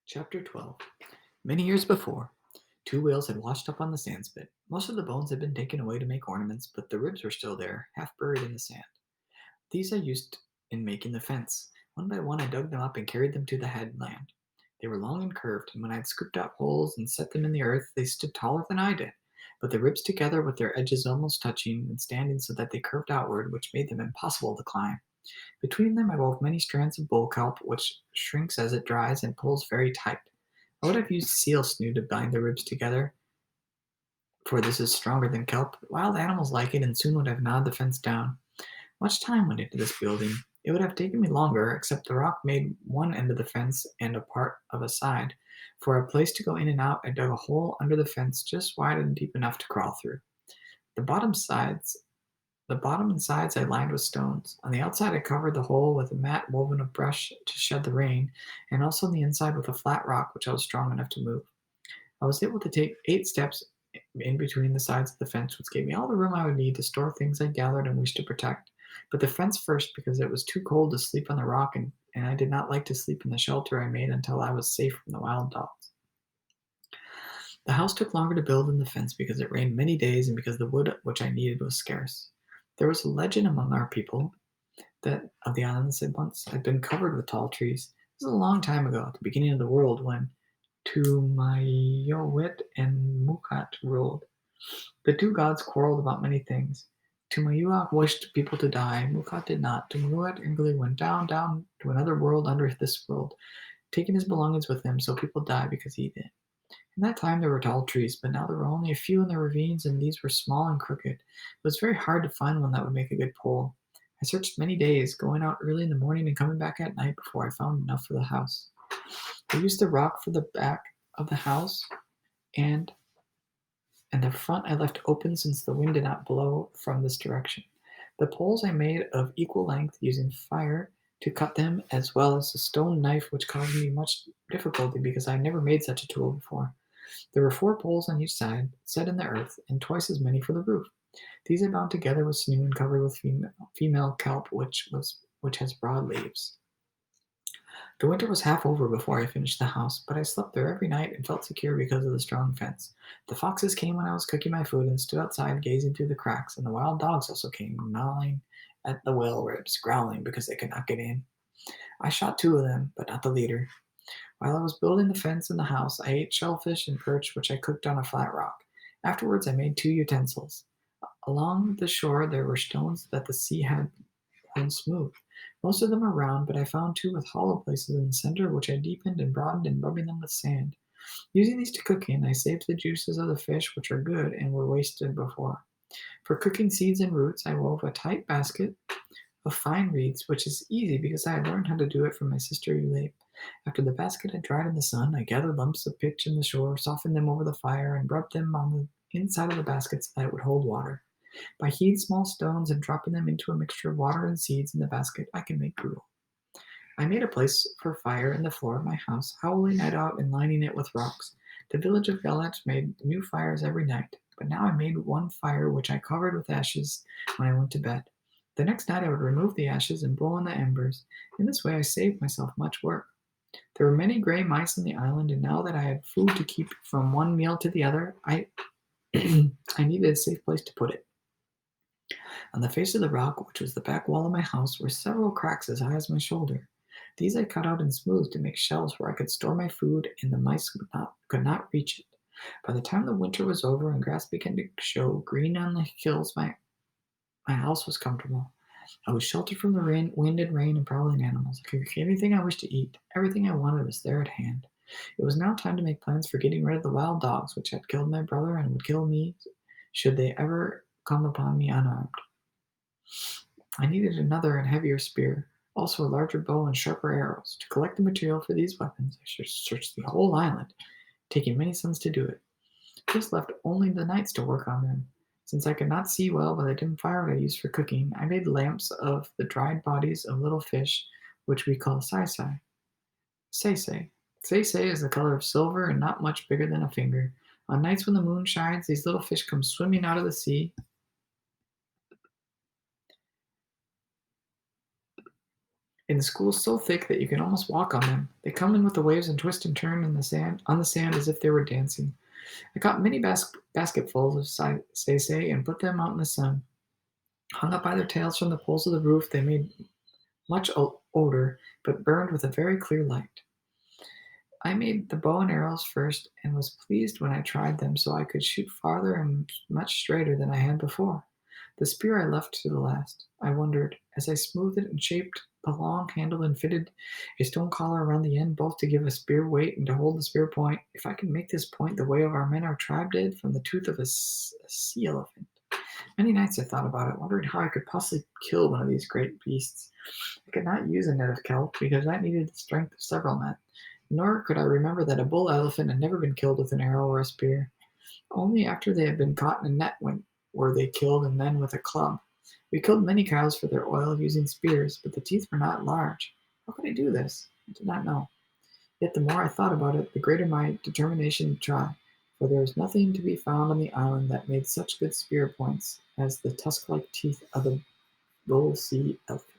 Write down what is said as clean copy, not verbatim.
Chapter 12. Many years before, two whales had washed up on the sand spit. Most of the bones had been taken away to make ornaments, but the ribs were still there, half buried in the sand. These I used in making the fence. One by one, I dug them up and carried them to the headland. They were long and curved, and when I had scooped out holes and set them in the earth, they stood taller than I did. But the ribs together, with their edges almost touching and standing so that they curved outward, which made them impossible to climb. Between them I wove many strands of bull kelp, which shrinks as it dries and pulls very tight. I would have used seal snow to bind the ribs together, for this is stronger than kelp. Wild animals like it and soon would have gnawed the fence down. Much time went into this building. It would have taken me longer, except the rock made one end of the fence and a part of a side. For a place to go in and out, I dug a hole under the fence just wide and deep enough to crawl through. The bottom sides The bottom and sides I lined with stones. On the outside, I covered the hole with a mat woven of brush to shed the rain, and also on the inside with a flat rock which I was strong enough to move. I was able to take 8 steps in between the sides of the fence, which gave me all the room I would need to store things I gathered and wished to protect. But the fence first, because it was too cold to sleep on the rock, and I did not like to sleep in the shelter I made until I was safe from the wild dogs. The house took longer to build than the fence because it rained many days and because the wood which I needed was scarce. There was a legend among our people that of the islands had once had been covered with tall trees. This was a long time ago, at the beginning of the world, when Tumayowit and Mukat ruled. The two gods quarreled about many things. Tumayuak wished people to die. Mukat did not. Tumayuak angrily went down to another world under this world, taking his belongings with him, so people died because he did. In that time there were tall trees, but now there were only a few in the ravines, and these were small and crooked. It was very hard to find one that would make a good pole. I searched many days, going out early in the morning and coming back at night before I found enough for the house. I used the rock for the back of the house, and and the front I left open since the wind did not blow from this direction. The poles I made of equal length, using fire to cut them, as well as a stone knife, which caused me much difficulty because I had never made such a tool before. There were 4 poles on each side, set in the earth, and twice as many for the roof. These I bound together with sinew and covered with female kelp, which has broad leaves. The winter was half over before I finished the house, but I slept there every night and felt secure because of the strong fence. The foxes came when I was cooking my food and stood outside gazing through the cracks, and the wild dogs also came, gnawing at the whale ribs, growling because they could not get in. I shot 2 of them, but not the leader. While I was building the fence and the house, I ate shellfish and perch, which I cooked on a flat rock. Afterwards, I made 2 utensils. Along the shore, there were stones that the sea had worn smooth. Most of them are round, but I found 2 with hollow places in the center, which I deepened and broadened in rubbing them with sand. Using these to cook in, I saved the juices of the fish, which are good and were wasted before. For cooking seeds and roots, I wove a tight basket of fine reeds, which is easy because I had learned how to do it from my sister Ulate. After the basket had dried in the sun, I gathered lumps of pitch in the shore, softened them over the fire, and rubbed them on the inside of the basket so that it would hold water. By heating small stones and dropping them into a mixture of water and seeds in the basket, I can make gruel. I made a place for fire in the floor of my house, howling it out and lining it with rocks. The village of Galat made new fires every night, but now I made one fire which I covered with ashes when I went to bed. The next night I would remove the ashes and blow on the embers. In this way I saved myself much work. There were many gray mice on the island, and now that I had food to keep from one meal to the other, I I needed a safe place to put it. On the face of the rock, which was the back wall of my house, were several cracks as high as my shoulder. These I cut out and smoothed to make shelves where I could store my food, and the mice could not reach it. By the time the winter was over and grass began to show green on the hills, my house was comfortable. I was sheltered from the wind and rain and prowling animals. I could cook anything I wished to eat. Everything I wanted was there at hand. It was now time to make plans for getting rid of the wild dogs which had killed my brother and would kill me should they ever come upon me unarmed. I needed another and heavier spear, also a larger bow and sharper arrows. To collect the material for these weapons, I should search the whole island, taking many suns to do it. This left only the nights to work on them. Since I could not see well by the dim fire I used for cooking, I made lamps of the dried bodies of little fish, which we call sai-sai. Say-say. Say-say is the color of silver and not much bigger than a finger. On nights when the moon shines, these little fish come swimming out of the sea In the schools so thick that you can almost walk on them. They come in with the waves and twist and turn in the sand on the sand as if they were dancing. I caught many basketfuls of say and put them out in the sun. Hung up by their tails from the poles of the roof, they made much odor, but burned with a very clear light. I made the bow and arrows first, and was pleased when I tried them, so I could shoot farther and much straighter than I had before. The spear I left to the last. I wondered, as I smoothed it and shaped the long handle and fitted a stone collar around the end, both to give a spear weight and to hold the spear point, if I could make this point the way of our men our tribe did, from the tooth of a sea elephant. Many nights I thought about it, wondering how I could possibly kill one of these great beasts. I could not use a net of kelp, because that needed the strength of several men, nor could I remember that a bull elephant had never been killed with an arrow or a spear. Only after they had been caught in a net were they killed, and then with a club. We killed many cows for their oil using spears, but the teeth were not large. How could I do this? I did not know. Yet the more I thought about it, the greater my determination to try, for there was nothing to be found on the island that made such good spear points as the tusk-like teeth of the bull sea elephant.